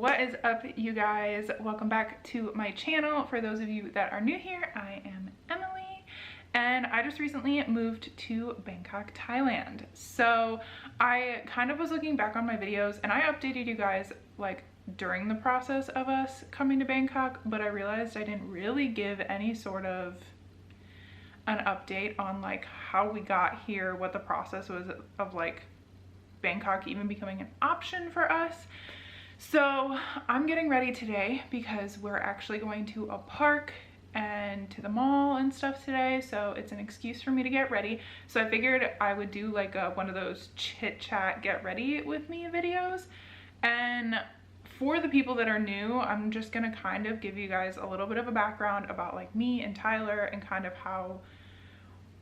What is up, you guys? Welcome back to my channel. For those of you that are new here, I am Emily and I just recently moved to Bangkok, Thailand. So I kind of was looking back on my videos and I updated you guys like during the process of us coming to Bangkok, but I realized I didn't really give any sort of an update on like how we got here, what the process was of like Bangkok even becoming an option for us. So I'm getting ready today because we're actually going to a park and to the mall and stuff today, so it's an excuse for me to get ready. So I figured I would do like one of those Chit Chat Get Ready with me videos. And for the people that are new, I'm just gonna kind of give you guys a little bit of a background about like me and Tyler and kind of how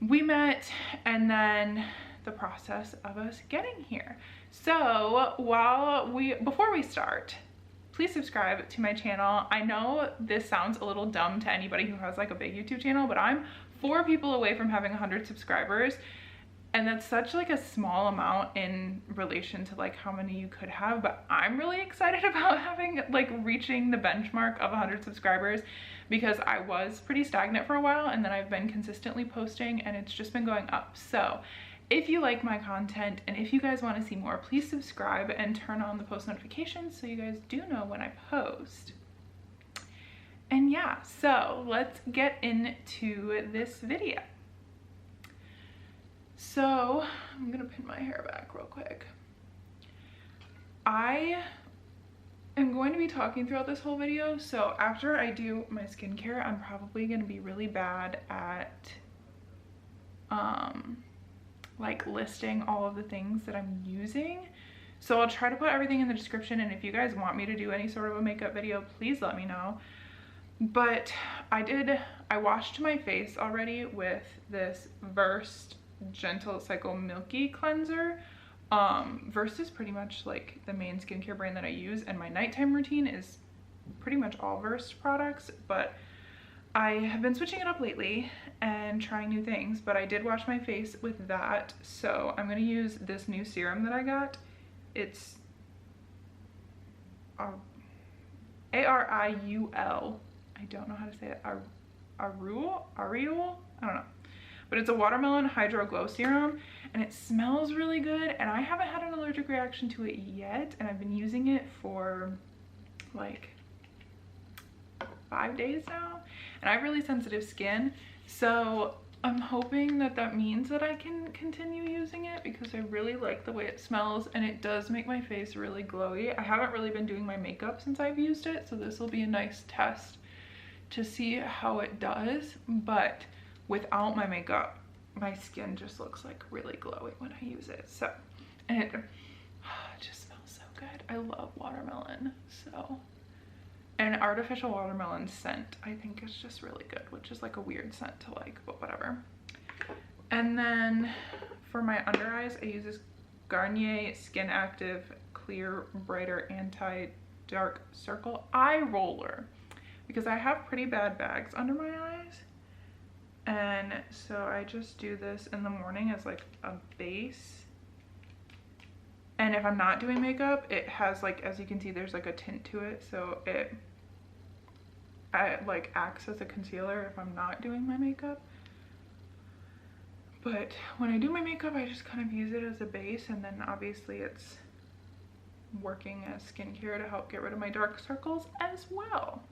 we met and then the process of us getting here. So before we start, please subscribe to my channel. I know this sounds a little dumb to anybody who has like a big YouTube channel, but I'm 4 people away from having 100 subscribers. And that's such like a small amount in relation to like how many you could have, but I'm really excited about having like reaching the benchmark of 100 subscribers because I was pretty stagnant for a while and then I've been consistently posting and it's just been going up. So if you like my content and if you guys want to see more, please subscribe and turn on the post notifications so you guys do know when I post. And yeah, so let's get into this video. So I'm gonna pin my hair back real quick. I am going to be talking throughout this whole video, so after I do my skincare, I'm probably gonna be really bad at like listing all of the things that I'm using. So I'll try to put everything in the description, and if you guys want me to do any sort of a makeup video, please let me know. But I washed my face already with this Versed Gentle Cycle Milky Cleanser. Versed is pretty much like the main skincare brand that I use, and my nighttime routine is pretty much all Versed products, but I have been switching it up lately and trying new things. But I did wash my face with that, so I'm gonna use this new serum that I got. It's A-R-I-U-L. I don't know how to say it. Ariul? I don't know. But it's a watermelon hydro glow serum and it smells really good, and I haven't had an allergic reaction to it yet, and I've been using it for like 5 days now, and I have really sensitive skin, so I'm hoping that that means that I can continue using it because I really like the way it smells and it does make my face really glowy. I haven't really been doing my makeup since I've used it, so this will be a nice test to see how it does. But without my makeup, my skin just looks like really glowy when I use it. So, and it just smells so good. I love watermelon. So, and artificial watermelon scent, I think is just really good, which is like a weird scent to like, but whatever. And then for my under eyes, I use this Garnier Skin Active Clear Brighter Anti-Dark Circle Eye Roller because I have pretty bad bags under my eyes. And so I just do this in the morning as like a base. And if I'm not doing makeup, it has like, as you can see, there's like a tint to it. So it like acts as a concealer if I'm not doing my makeup. But when I do my makeup, I just kind of use it as a base. And then obviously it's working as skincare to help get rid of my dark circles as well.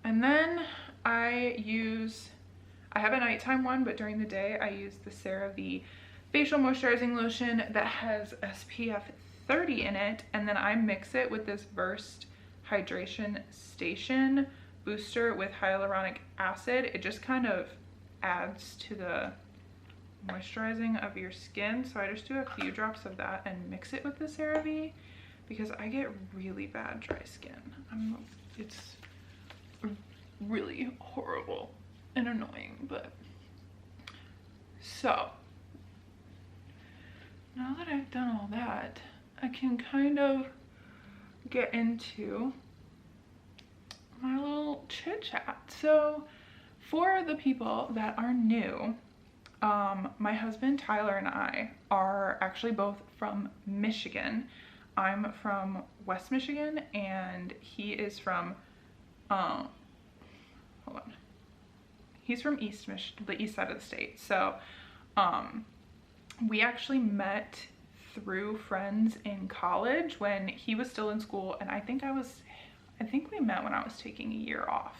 And then I have a nighttime one, but during the day I use the CeraVe facial moisturizing lotion that has SPF 30 in it, and then I mix it with this Versed Hydration Station booster with hyaluronic acid. It just kind of adds to the moisturizing of your skin. So I just do a few drops of that and mix it with the CeraVe because I get really bad dry skin. It's really horrible and annoying. But so now that I've done all that, I can kind of get into my little chit chat. So for the people that are new, my husband Tyler and I are actually both from Michigan. I'm from West Michigan and he is from, hold on. He's from the east side of the state. So we actually met through friends in college when he was still in school, and I think we met when I was taking a year off.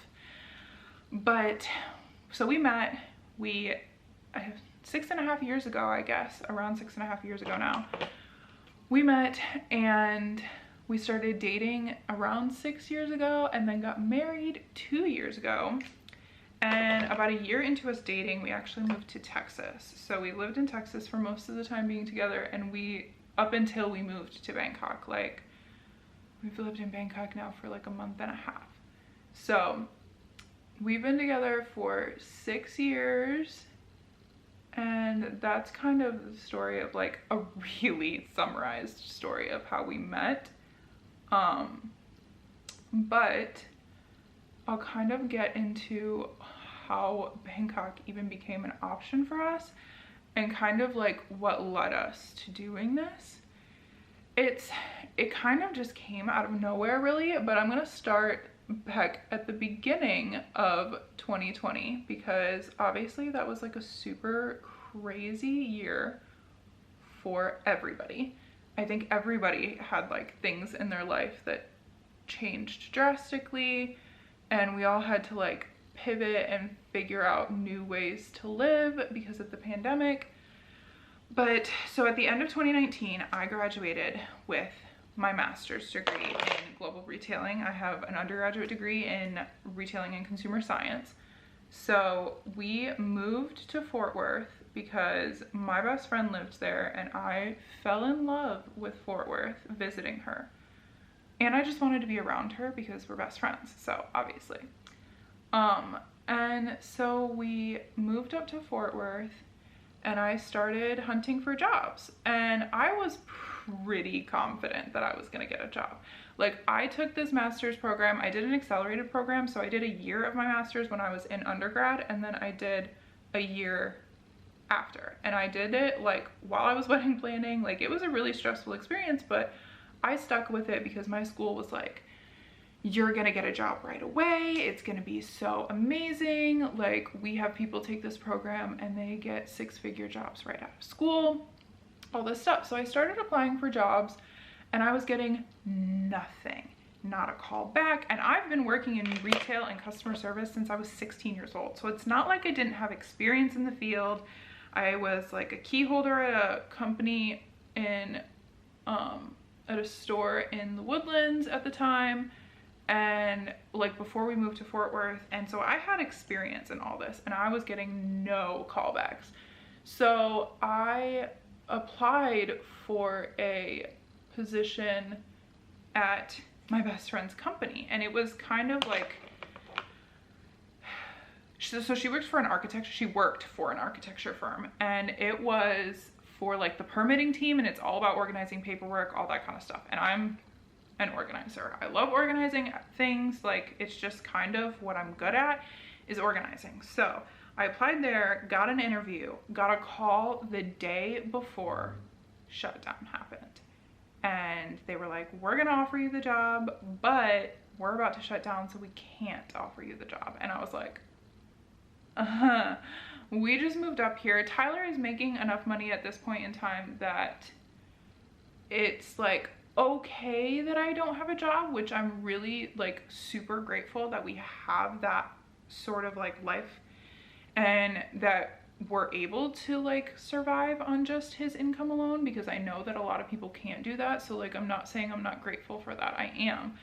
But so we met, 6.5 years ago, I guess, around 6.5 years ago now. We met and we started dating around 6 years ago and then got married 2 years ago. And about a year into us dating, we actually moved to Texas. So we lived in Texas for most of the time being together, and up until we moved to Bangkok, like we've lived in Bangkok now for like a month and a half. So we've been together for 6 years, and that's kind of the story of like a really summarized story of how we met. But I'll kind of get into how Bangkok even became an option for us and kind of like what led us to doing this. It kind of just came out of nowhere really, but I'm gonna start back at the beginning of 2020 because obviously that was like a super crazy year for everybody. I think everybody had like things in their life that changed drastically, and we all had to like pivot and figure out new ways to live because of the pandemic. But so at the end of 2019, I graduated with my master's degree in global retailing. I have an undergraduate degree in retailing and consumer science. So we moved to Fort Worth because my best friend lived there and I fell in love with Fort Worth visiting her. And I just wanted to be around her because we're best friends, so obviously. And so we moved up to Fort Worth and I started hunting for jobs. And I was pretty confident that I was gonna get a job. Like, I took this master's program, I did an accelerated program, so I did a year of my master's when I was in undergrad, and then I did a year after. And I did it like while I was wedding planning. Like, it was a really stressful experience, but I stuck with it because my school was like, you're gonna get a job right away, it's gonna be so amazing. Like, we have people take this program and they get 6-figure jobs right out of school, all this stuff. So I started applying for jobs and I was getting nothing, not a call back. And I've been working in retail and customer service since I was 16 years old. So it's not like I didn't have experience in the field. I was like a key holder at a company in, at a store in the Woodlands at the time, and like before we moved to Fort Worth. And so I had experience in all this and I was getting no callbacks. So I applied for a position at my best friend's company, and it was kind of like, so she worked for an architecture firm, and it was for like the permitting team, and it's all about organizing paperwork, all that kind of stuff. And I'm an organizer. I love organizing things. Like, it's just kind of what I'm good at, is organizing. So I applied there, got an interview, got a call the day before shutdown happened. And they were like, we're gonna offer you the job, but we're about to shut down, so we can't offer you the job. And I was like, we just moved up here. Tyler is making enough money at this point in time that it's like okay that I don't have a job, which I'm really like super grateful that we have that sort of like life and that we're able to like survive on just his income alone, because I know that a lot of people can't do that. So like, I'm not saying I'm not grateful for that, I am.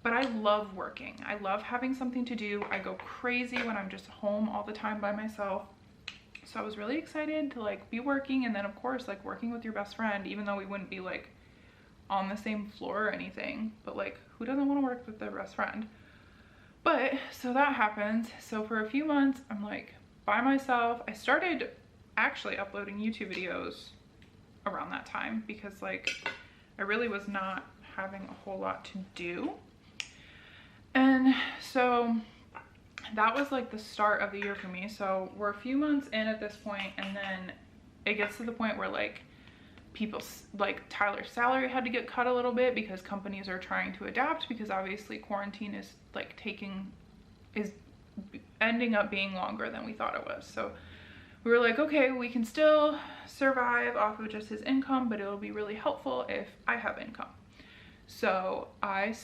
But I love working. I love having something to do. I go crazy when I'm just home all the time by myself. So I was really excited to like be working, and then of course like working with your best friend, even though we wouldn't be like on the same floor or anything, but like, who doesn't want to work with their best friend? But so that happened. So for a few months I'm like by myself. I started actually uploading YouTube videos around that time because like I really was not having a whole lot to do. And so that was like the start of the year for me. So we're a few months in at this point, and then it gets to the point where like people's, like Tyler's salary had to get cut a little bit because companies are trying to adapt, because obviously quarantine is like is ending up being longer than we thought it was. So we were like, okay, we can still survive off of just his income, but it'll be really helpful if I have income. So I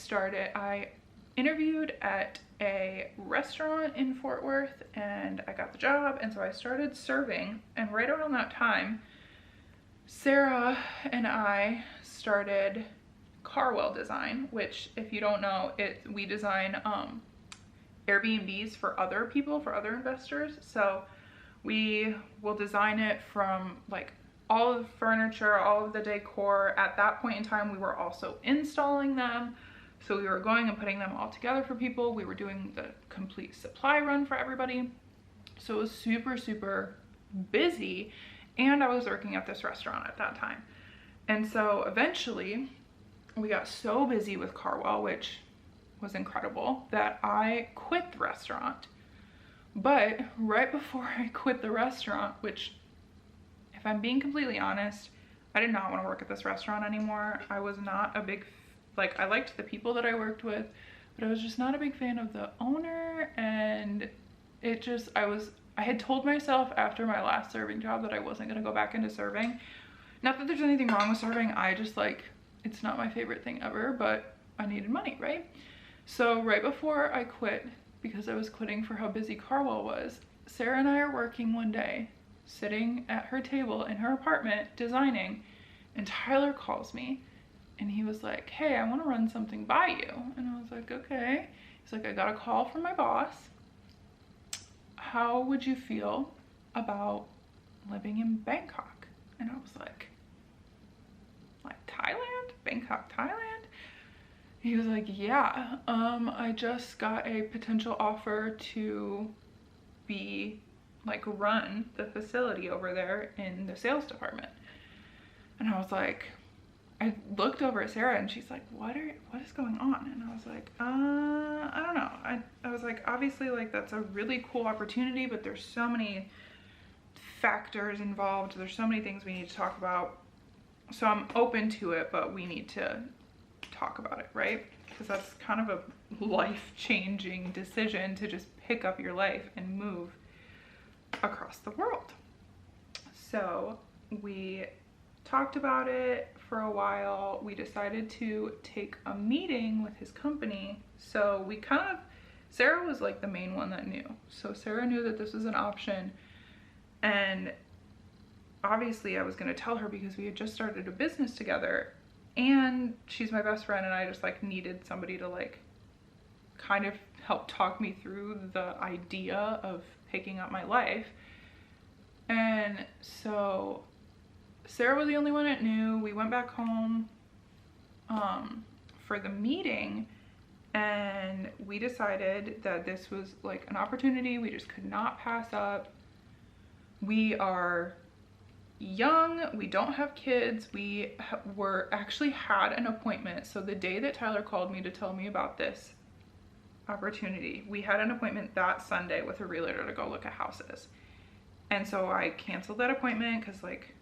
interviewed at a restaurant in Fort Worth and I got the job. And so I started serving, and right around that time, Sarah and I started Carwell Design, which, if you don't know, we design Airbnbs for other people, for other investors. So we will design it from like all of the furniture, all of the decor. At that point in time, we were also installing them. So we were going and putting them all together for people. We were doing the complete supply run for everybody. So it was super, super busy. And I was working at this restaurant at that time. And so eventually we got so busy with Carwell, which was incredible, that I quit the restaurant. But right before I quit the restaurant, which, if I'm being completely honest, I did not want to work at this restaurant anymore. I was not a big, like, I liked the people that I worked with, but I was just not a big fan of the owner. And it just, I had told myself after my last serving job that I wasn't going to go back into serving. Not that there's anything wrong with serving, I just, like, it's not my favorite thing ever, but I needed money, right? So right before I quit, because I was quitting for how busy Carwell was, Sarah and I are working one day, sitting at her table in her apartment designing, and Tyler calls me and he was like, hey, I want to run something by you. And I was like, okay. He's like, I got a call from my boss. How would you feel about living in Bangkok? And I was like Thailand? Bangkok, Thailand? He was like, yeah, I just got a potential offer to run the facility over there in the sales department. And I was like, I looked over at Sarah and she's like, what is going on? And I was like, I don't know. I was like, obviously, like, that's a really cool opportunity, but there's so many factors involved. There's so many things we need to talk about. So I'm open to it, but we need to talk about it, right? Because that's kind of a life-changing decision to just pick up your life and move across the world. So we talked about it for a while. We decided to take a meeting with his company. So Sarah was like the main one that knew. So Sarah knew that this was an option, and obviously I was going to tell her because we had just started a business together and she's my best friend, and I just like needed somebody to like kind of help talk me through the idea of picking up my life. And so Sarah was the only one that knew. We went back home for the meeting, and we decided that this was like an opportunity we just could not pass up. We are young, we don't have kids, we actually had an appointment. So the day that Tyler called me to tell me about this opportunity, we had an appointment that Sunday with a realtor to go look at houses. And so I canceled that appointment because like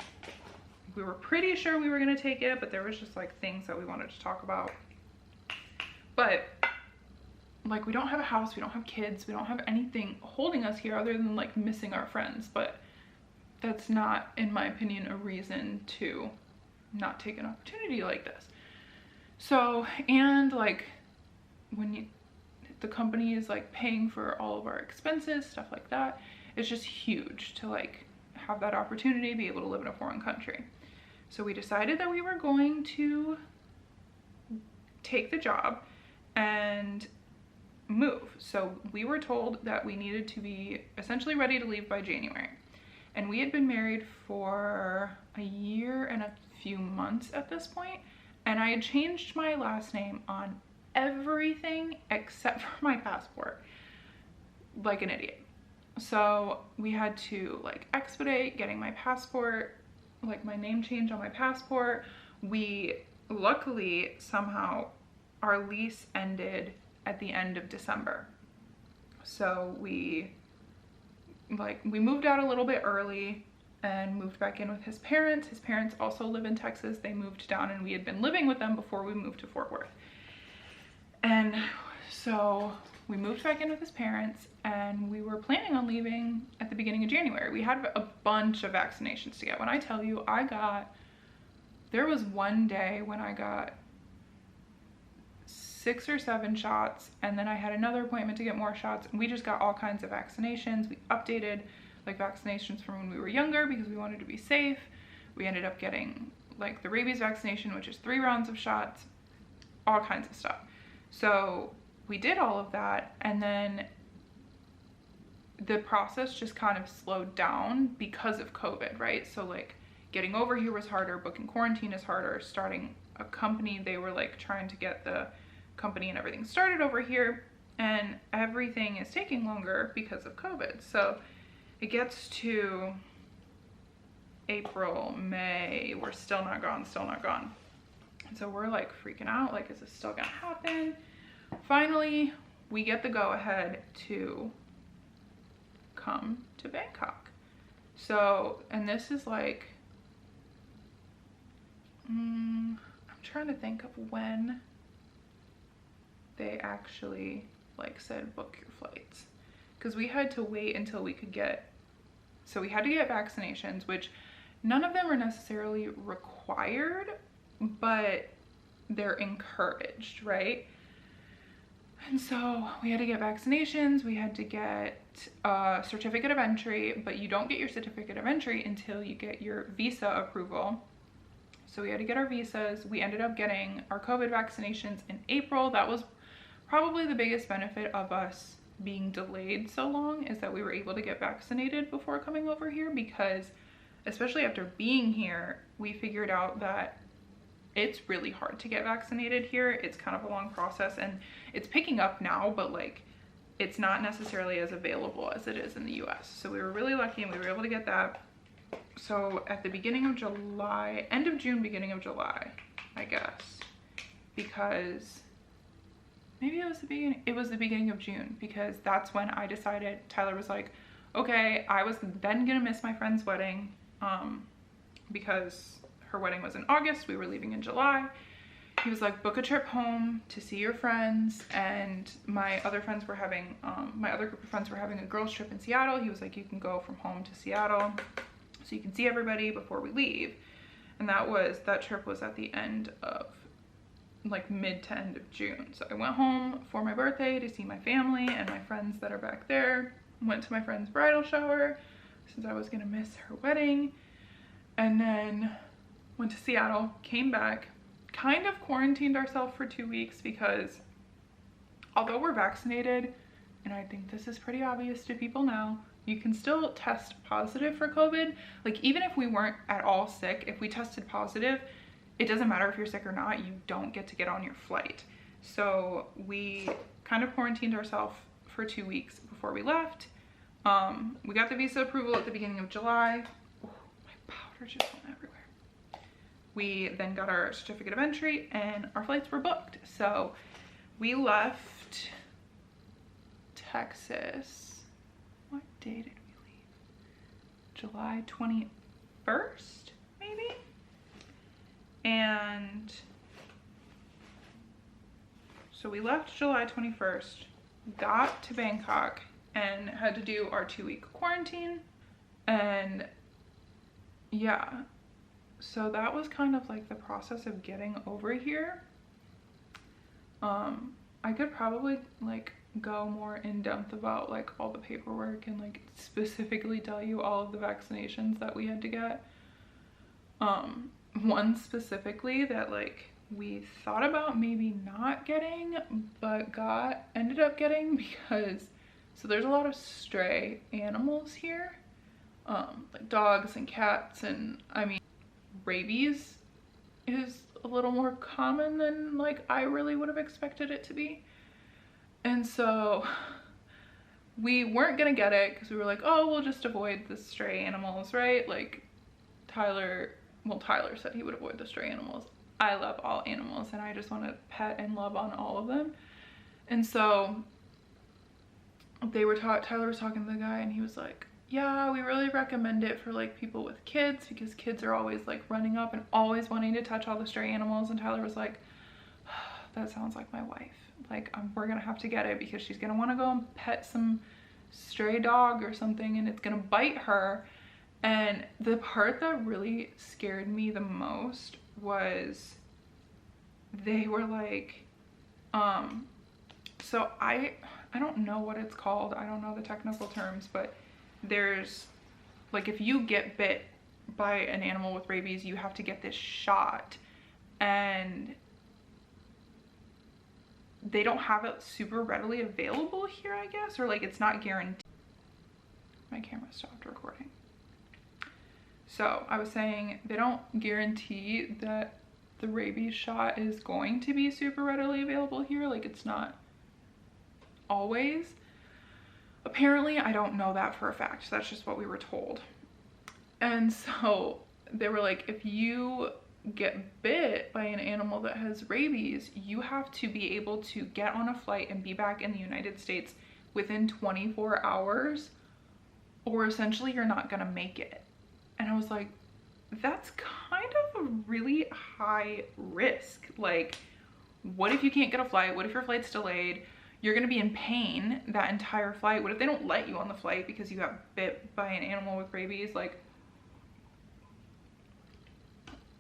we were pretty sure we were going to take it, but there was just like things that we wanted to talk about. But like, we don't have a house, we don't have kids, we don't have anything holding us here other than like missing our friends. But that's not, in my opinion, a reason to not take an opportunity like this. So, and like when the company is like paying for all of our expenses, stuff like that, it's just huge to like have that opportunity, be able to live in a foreign country. So we decided that we were going to take the job and move. So we were told that we needed to be essentially ready to leave by January. And we had been married for a year and a few months at this point, and I had changed my last name on everything except for my passport, like an idiot. So we had to like expedite getting my passport, like my name change on my passport. We luckily somehow, our lease ended at the end of December. So we moved out a little bit early, and moved back in with his parents. His parents also live in Texas. They moved down and we had been living with them before we moved to Fort Worth. And so we moved back in with his parents and we were planning on leaving at the beginning of January. We had a bunch of vaccinations to get. When I tell you, there was one day when I got 6 or 7 shots, and then I had another appointment to get more shots, and we just got all kinds of vaccinations. We updated like vaccinations from when we were younger because we wanted to be safe. We ended up getting like the rabies vaccination, which is 3 rounds of shots, all kinds of stuff. So we did all of that, and then the process just kind of slowed down because of COVID, right? So like getting over here was harder, booking quarantine is harder, starting a company, they were like trying to get the company and everything started over here, and everything is taking longer because of COVID. So it gets to April, May, we're still not gone. And so we're like freaking out, like, is this still gonna happen? Finally, we get the go ahead to come to Bangkok. So, and this is like, I'm trying to think of when they actually like said book your flights, because we had to wait until we could get, so we had to get vaccinations, which none of them are necessarily required, but they're encouraged, right? And so we had to get vaccinations, we had to get a certificate of entry, but you don't get your certificate of entry until you get your visa approval. So we had to get our visas. We ended up getting our COVID vaccinations in April. That was probably the biggest benefit of us being delayed so long, is that we were able to get vaccinated before coming over here, because especially after being here, we figured out that it's really hard to get vaccinated here. It's kind of a long process, and it's picking up now, but like it's not necessarily as available as it is in the US. So we were really lucky and we were able to get that. So at the beginning of July, end of June, beginning of July, I guess, because maybe it was the beginning of June, because that's when I decided, Tyler was like, okay, I was then gonna miss my friend's wedding, because her wedding was in August, we were leaving in July. He was like, book a trip home to see your friends, and my other friends were having, my other group of friends were having a girls trip in Seattle. He was like, you can go from home to Seattle so you can see everybody before we leave. And that trip was at the end of, like mid to end of June. So I went home for my birthday to see my family and my friends that are back there. Went to my friend's bridal shower since I was gonna miss her wedding. And then went to Seattle, came back, kind of quarantined ourselves for 2 weeks, because although we're vaccinated, and I think this is pretty obvious to people now, you can still test positive for COVID. Like even if we weren't at all sick, if we tested positive, it doesn't matter if you're sick or not, you don't get to get on your flight. So we kind of quarantined ourselves for 2 weeks before we left. We got the visa approval at the beginning of July. Oh, my powder just went everywhere. We then got our certificate of entry and our flights were booked. So we left Texas. What day did we leave? July 21st, maybe? And so we left July 21st, got to Bangkok, and had to do our 2-week quarantine. And yeah, so that was kind of like the process of getting over here. I could probably like go more in depth about like all the paperwork and like specifically tell you all of the vaccinations that we had to get. One specifically that like we thought about maybe not getting, but ended up getting, because so there's a lot of stray animals here, like dogs and cats, and I mean rabies is a little more common than like I really would have expected it to be. And so we weren't gonna get it because we were like, oh, we'll just avoid the stray animals, right? Like Tyler said he would avoid the stray animals. I love all animals and I just want to pet and love on all of them. And so Tyler was talking to the guy and he was like, yeah, we really recommend it for like people with kids because kids are always like running up and always wanting to touch all the stray animals. And Tyler was like, that sounds like my wife. Like, we're gonna have to get it because she's gonna want to go and pet some stray dog or something and it's gonna bite her. And the part that really scared me the most was they were like, so I don't know what it's called. I don't know the technical terms, but there's like, if you get bit by an animal with rabies, you have to get this shot, and they don't have it super readily available here, I guess, or like it's not guaranteed. My camera stopped recording. So I was saying they don't guarantee that the rabies shot is going to be super readily available here. Like, it's not always. Apparently, I don't know that for a fact. That's just what we were told. And so they were like, if you get bit by an animal that has rabies, you have to be able to get on a flight and be back in the United States within 24 hours, or essentially you're not gonna make it. And I was like, that's kind of a really high risk. Like, what if you can't get a flight? What if your flight's delayed? You're gonna be in pain that entire flight. What if they don't let you on the flight because you got bit by an animal with rabies? Like,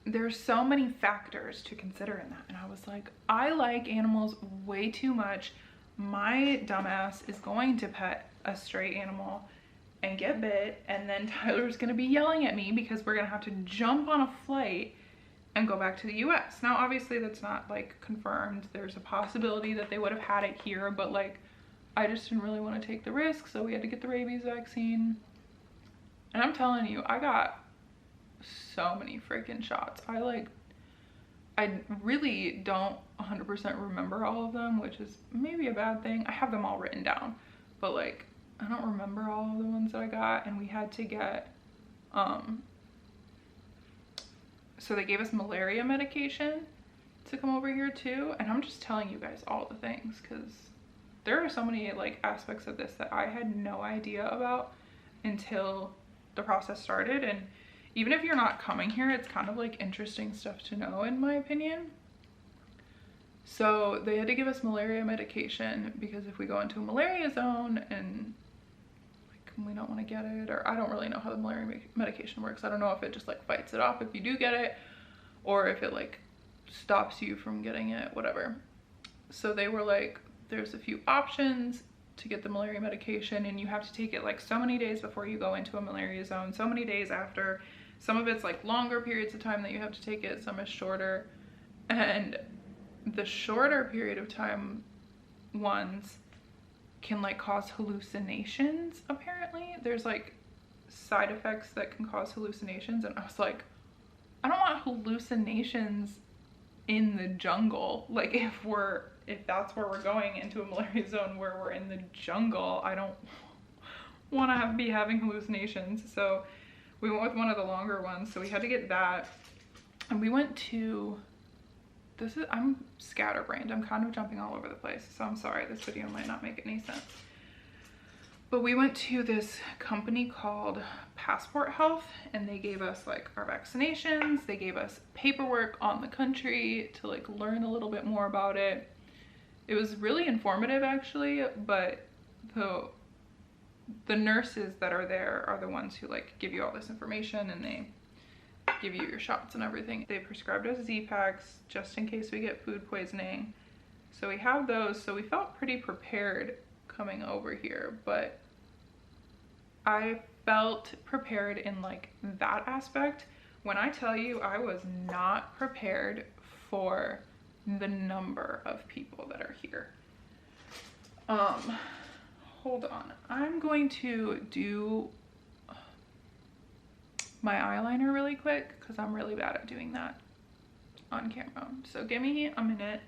there's so many factors to consider in that. And I was like, I like animals way too much. My dumbass is going to pet a stray animal and get bit, and then Tyler's gonna be yelling at me because we're gonna have to jump on a flight and go back to the US. Now, obviously that's not like confirmed. There's a possibility that they would have had it here, but like, I just didn't really want to take the risk, so we had to get the rabies vaccine. And I'm telling you, I got so many freaking shots. I really don't 100% remember all of them, which is maybe a bad thing. I have them all written down, but like, I don't remember all of the ones that I got. And we had to get, so they gave us malaria medication to come over here too. And I'm just telling you guys all the things because there are so many like aspects of this that I had no idea about until the process started. And even if you're not coming here, it's kind of like interesting stuff to know, in my opinion. So they had to give us malaria medication because if we go into a malaria zone and like we don't want to get it, or I don't really know how the malaria medication works. I don't know if it just like fights it off if you do get it, or if it like stops you from getting it, whatever. So they were like, there's a few options to get the malaria medication, and you have to take it like so many days before you go into a malaria zone, so many days after. Some of it's like longer periods of time that you have to take it, some is shorter. And the shorter period of time ones can like cause hallucinations. Apparently there's like side effects that can cause hallucinations, and I was like, I don't want hallucinations in the jungle. Like, if that's where we're going, into a malaria zone where we're in the jungle, I don't want to be having hallucinations. So we went with one of the longer ones, so we had to get that. And we went to, I'm scatterbrained. I'm kind of jumping all over the place, so I'm sorry, this video might not make any sense. But we went to this company called Passport Health, and they gave us like our vaccinations. They gave us paperwork on the country to like learn a little bit more about it. It was really informative actually, but the nurses that are there are the ones who like give you all this information, and they give you your shots and everything. They prescribed us Z-Packs just in case we get food poisoning. So we have those, so we felt pretty prepared coming over here, but I felt prepared in like that aspect. When I tell you I was not prepared for the number of people that are here. Hold on, I'm going to do my eyeliner really quick because I'm really bad at doing that on camera. So give me a minute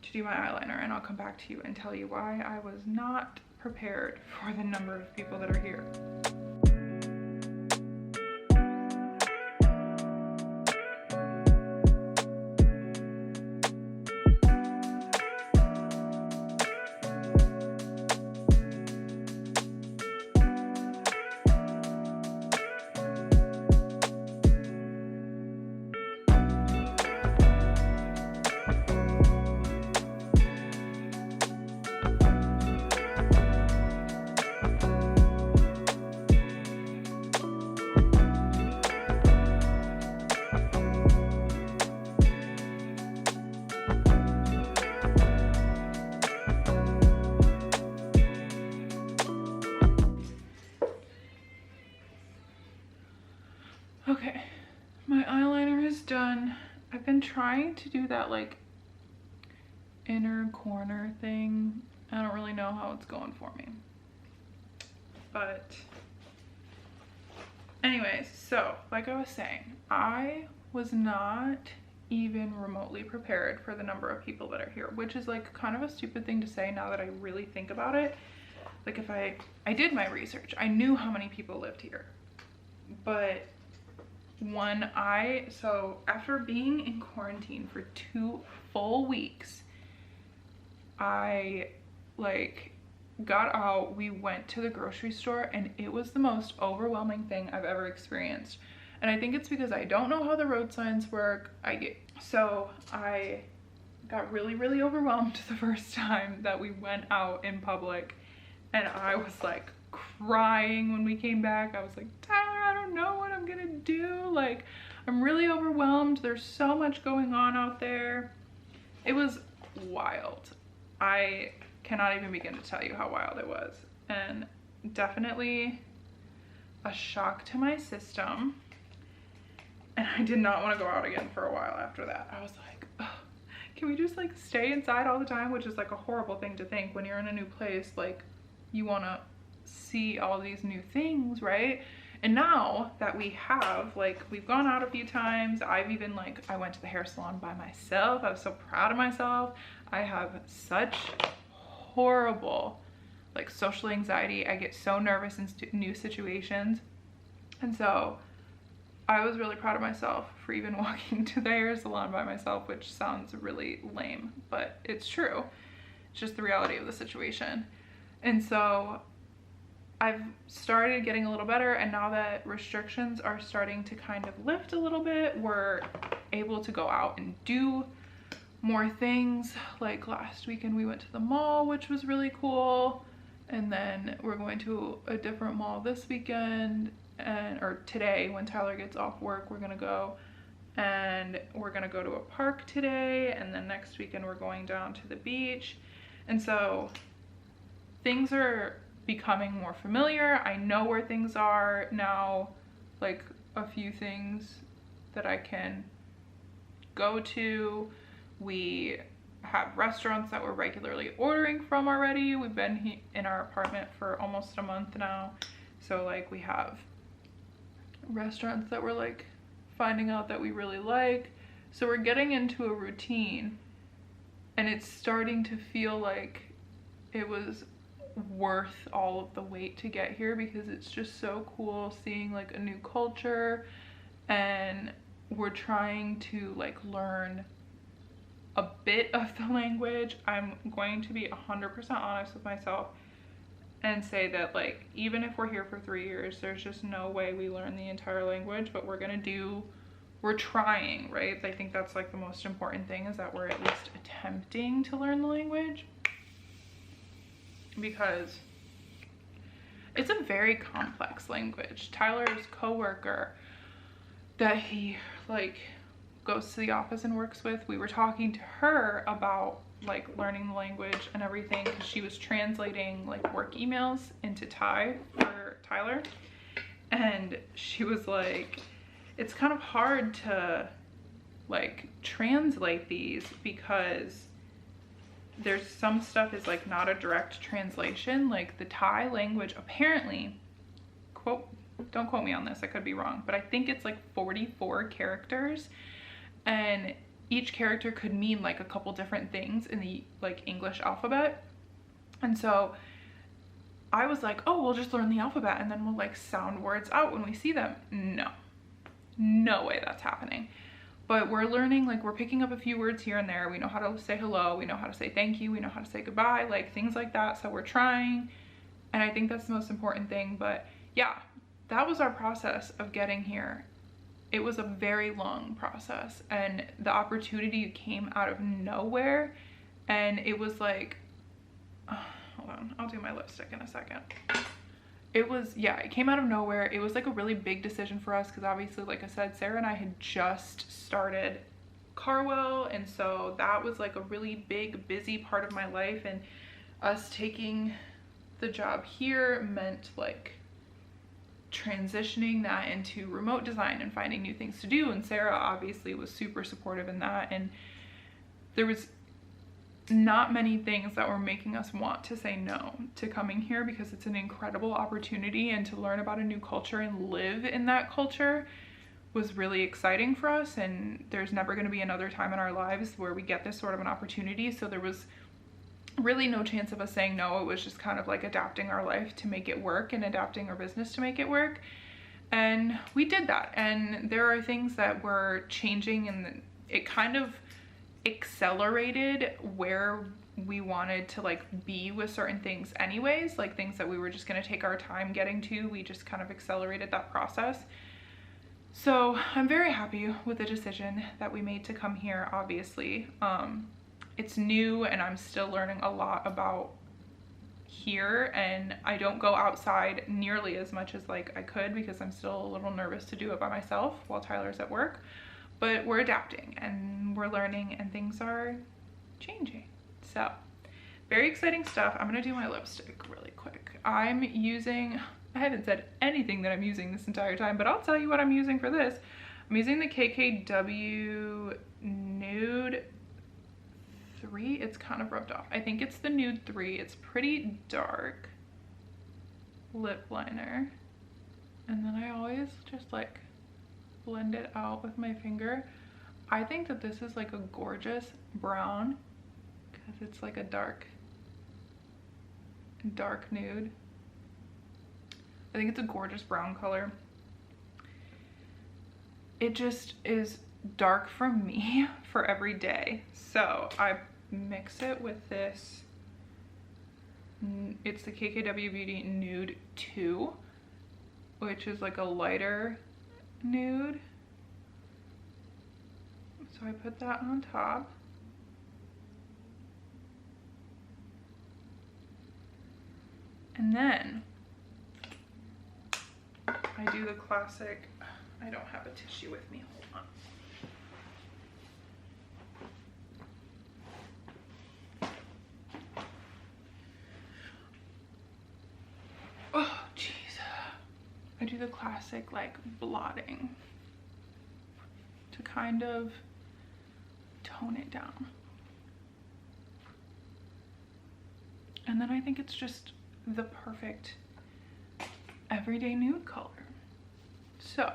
to do my eyeliner, and I'll come back to you and tell you why I was not prepared for the number of people that are here. I've been trying to do that like inner corner thing. I don't really know how it's going for me. But anyways, so like I was saying, I was not even remotely prepared for the number of people that are here, which is like kind of a stupid thing to say now that I really think about it. Like if I did my research, I knew how many people lived here. But so after being in quarantine for 2 full weeks, I like got out, we went to the grocery store, and it was the most overwhelming thing I've ever experienced. And I think it's because I don't know how the road signs work. So I got really, really overwhelmed the first time that we went out in public, and I was like crying when we came back. I was like, Tyler, I don't know what I'm gonna do. Like, I'm really overwhelmed. There's so much going on out there. It was wild. I cannot even begin to tell you how wild it was, and definitely a shock to my system. And I did not want to go out again for a while after that. I was like, oh, can we just like stay inside all the time? Which is like a horrible thing to think when you're in a new place. Like, you want to see all these new things, right? And now that we have, like, we've gone out a few times. I've even like, I went to the hair salon by myself. I was so proud of myself. I have such horrible like social anxiety. I get so nervous in new situations. And so I was really proud of myself for even walking to the hair salon by myself, which sounds really lame, but it's true. It's just the reality of the situation. And so I've started getting a little better, and now that restrictions are starting to kind of lift a little bit, we're able to go out and do more things. Like last weekend we went to the mall, which was really cool, and then we're going to a different mall this weekend, or today when Tyler gets off work, we're gonna go, and we're gonna go to a park today, and then next weekend we're going down to the beach. And so things are becoming more familiar. I know where things are now, like a few things that I can go to. We have restaurants that we're regularly ordering from already. We've been in our apartment for almost a month now, so like we have restaurants that we're like finding out that we really like. So we're getting into a routine, and it's starting to feel like it was worth all of the wait to get here, because it's just so cool seeing like a new culture, and we're trying to like learn a bit of the language. I'm going to be 100% honest with myself and say that like even if we're here for 3 years, there's just no way we learn the entire language, but we're trying, right? I think that's like the most important thing, is that we're at least attempting to learn the language, because it's a very complex language. Tyler's coworker that he like goes to the office and works with, we were talking to her about like learning the language and everything, because she was translating like work emails into Thai for Tyler, and she was like, it's kind of hard to like translate these, because there's some stuff is like not a direct translation. Like the Thai language apparently, don't quote me on this, I could be wrong, but I think it's like 44 characters, and each character could mean like a couple different things in the like English alphabet. And so I was like, oh, we'll just learn the alphabet and then we'll like sound words out when we see them. No way that's happening. But we're learning, like we're picking up a few words here and there. We know how to say hello, we know how to say thank you, we know how to say goodbye, like things like that. So we're trying, and I think that's the most important thing. But yeah, that was our process of getting here. It was a very long process, and the opportunity came out of nowhere, and it was like, hold on, I'll do my lipstick in a second. It was, yeah, it came out of nowhere. It was like a really big decision for us, because obviously, like I said, Sarah and I had just started Carwell, and so that was like a really big, busy part of my life, and us taking the job here meant like transitioning that into remote design and finding new things to do. And Sarah obviously was super supportive in that, and there was not many things that were making us want to say no to coming here, because it's an incredible opportunity, and to learn about a new culture and live in that culture was really exciting for us. And there's never going to be another time in our lives where we get this sort of an opportunity, so there was really no chance of us saying no. It was just kind of like adapting our life to make it work and adapting our business to make it work, and we did that. And there are things that were changing, and it kind of accelerated where we wanted to like be with certain things anyways, like things that we were just going to take our time getting to. We just kind of accelerated that process. So I'm very happy with the decision that we made to come here. Obviously it's new, and I'm still learning a lot about here, and I don't go outside nearly as much as like I could, because I'm still a little nervous to do it by myself while Tyler's at work. But we're adapting and we're learning, and things are changing. So very exciting stuff. I'm gonna do my lipstick really quick. I'm using, I haven't said anything that I'm using this entire time, but I'll tell you what I'm using for this. I'm using the KKW Nude 3. It's kind of rubbed off. I think it's the Nude 3. It's pretty dark lip liner. And then I always just like blend it out with my finger. I think that this is like a gorgeous brown, because it's like a dark nude. I think it's a gorgeous brown color. It just is dark for me for every day. So I mix it with this. It's the KKW Beauty Nude 2, which is like a lighter nude. So I put that on top. And then I do the classic, I don't have a tissue with me, hold on. Oh, jeez. I do the classic like blotting to kind of tone it down. And then I think it's just the perfect everyday nude color. So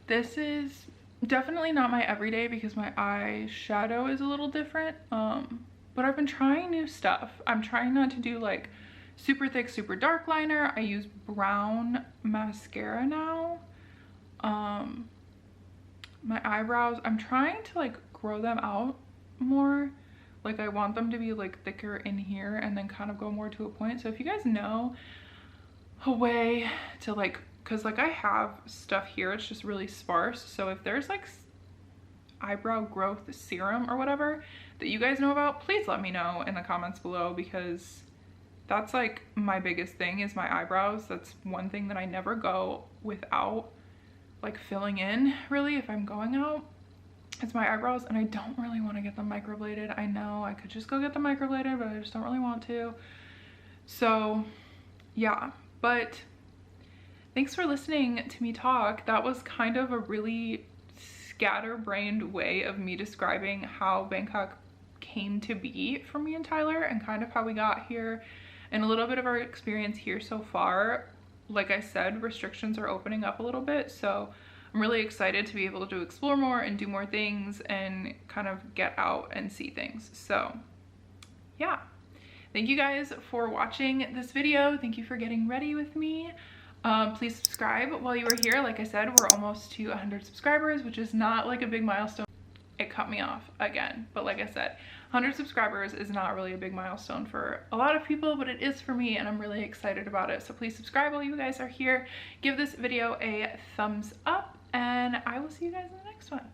this is definitely not my everyday, because my eyeshadow is a little different. But I've been trying new stuff. I'm trying not to do like super thick, super dark liner. I use brown mascara now. My eyebrows, I'm trying to like grow them out more. Like I want them to be like thicker in here and then kind of go more to a point. So if you guys know a way to like, cause like I have stuff here, it's just really sparse. So if there's like eyebrow growth serum or whatever that you guys know about, please let me know in the comments below, because that's like my biggest thing is my eyebrows. That's one thing that I never go without like filling in really if I'm going out. It's my eyebrows, and I don't really want to get them microbladed. I know I could just go get them microbladed, but I just don't really want to. So yeah, but thanks for listening to me talk. That was kind of a really scatterbrained way of me describing how Bangkok came to be for me and Tyler, and kind of how we got here, and a little bit of our experience here so far. Like I said, restrictions are opening up a little bit, so I'm really excited to be able to explore more and do more things and kind of get out and see things. So yeah, thank you guys for watching this video. Thank you for getting ready with me. Please subscribe while you are here. Like I said, we're almost to 100 subscribers, which is not like a big milestone. It cut me off again, but like I said, 100 subscribers is not really a big milestone for a lot of people, but it is for me, and I'm really excited about it. So please subscribe while you guys are here. Give this video a thumbs up, and I will see you guys in the next one.